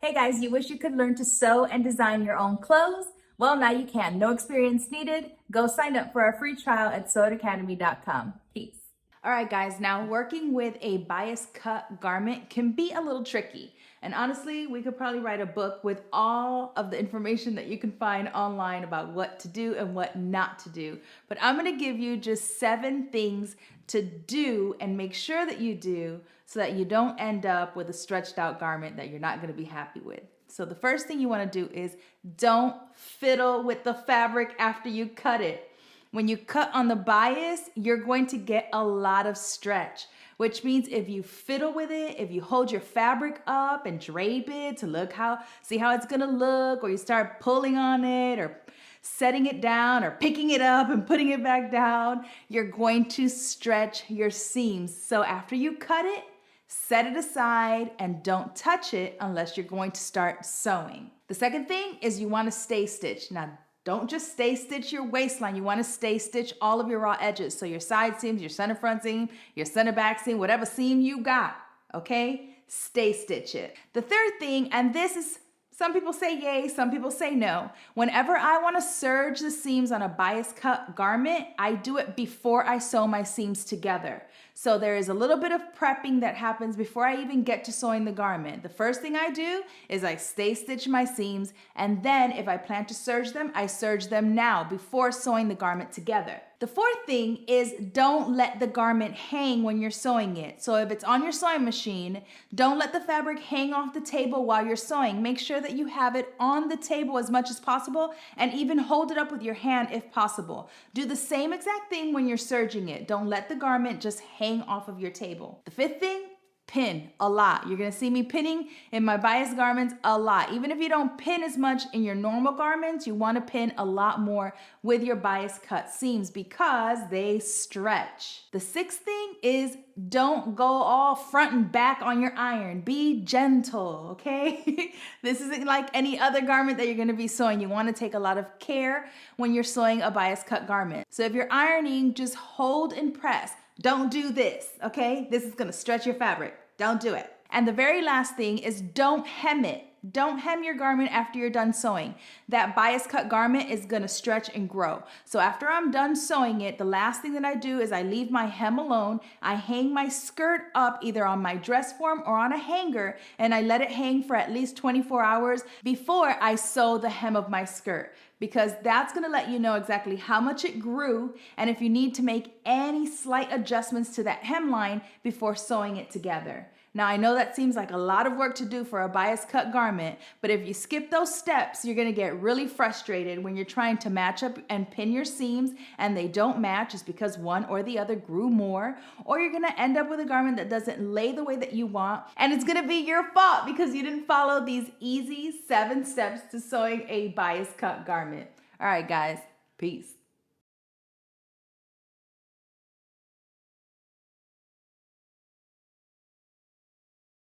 Hey guys, you wish you could learn to sew and design your own clothes? Well, now you can. No experience needed. Go sign up for our free trial at sewitacademy.com. Peace. All right, guys, now working with a bias cut garment can be a little tricky. And honestly, we could probably write a book with all of the information that you can find online about what to do and what not to do. But I'm gonna give you just 7 things to do and make sure that you do so that you don't end up with a stretched out garment that you're not gonna be happy with. So the first thing you wanna do is don't fiddle with the fabric after you cut it. When you cut on the bias, you're going to get a lot of stretch, which means if you fiddle with it, if you hold your fabric up and drape it to see how it's gonna look, or you start pulling on it or setting it down or picking it up and putting it back down, you're going to stretch your seams. So after you cut it, set it aside and don't touch it unless you're going to start sewing. The second thing is you wanna stay stitch. Now, don't just stay stitch your waistline. You want to stay stitch all of your raw edges. So your side seams, your center front seam, your center back seam, whatever seam you got, okay? Stay stitch it. The third thing, and this is, some people say yay, some people say no. Whenever I want to serge the seams on a bias cut garment, I do it before I sew my seams together. So there is a little bit of prepping that happens before I even get to sewing the garment. The first thing I do is I stay stitch my seams, and then if I plan to serge them, I serge them now before sewing the garment together. The fourth thing is don't let the garment hang when you're sewing it. So if it's on your sewing machine, don't let the fabric hang off the table while you're sewing. Make sure that you have it on the table as much as possible and even hold it up with your hand if possible. Do the same exact thing when you're serging it. Don't let the garment just hang off of your table. The fifth thing, pin a lot. You're gonna see me pinning in my bias garments a lot. Even if you don't pin as much in your normal garments, you wanna pin a lot more with your bias cut seams because they stretch. The sixth thing is don't go all front and back on your iron. Be gentle, okay? This isn't like any other garment that you're gonna be sewing. You wanna take a lot of care when you're sewing a bias cut garment. So if you're ironing, just hold and press. Don't do this, okay? This is gonna stretch your fabric. Don't do it. And the very last thing is don't hem it. Don't hem your garment after you're done sewing. That bias cut garment is gonna stretch and grow. So after I'm done sewing it, the last thing that I do is I leave my hem alone. I hang my skirt up either on my dress form or on a hanger, and I let it hang for at least 24 hours before I sew the hem of my skirt, because that's gonna let you know exactly how much it grew and if you need to make any slight adjustments to that hemline before sewing it together. Now, I know that seems like a lot of work to do for a bias cut garment, but if you skip those steps, you're gonna get really frustrated when you're trying to match up and pin your seams and they don't match just because one or the other grew more, or you're gonna end up with a garment that doesn't lay the way that you want, and it's gonna be your fault because you didn't follow these easy 7 steps to sewing a bias cut garment. All right, guys, peace.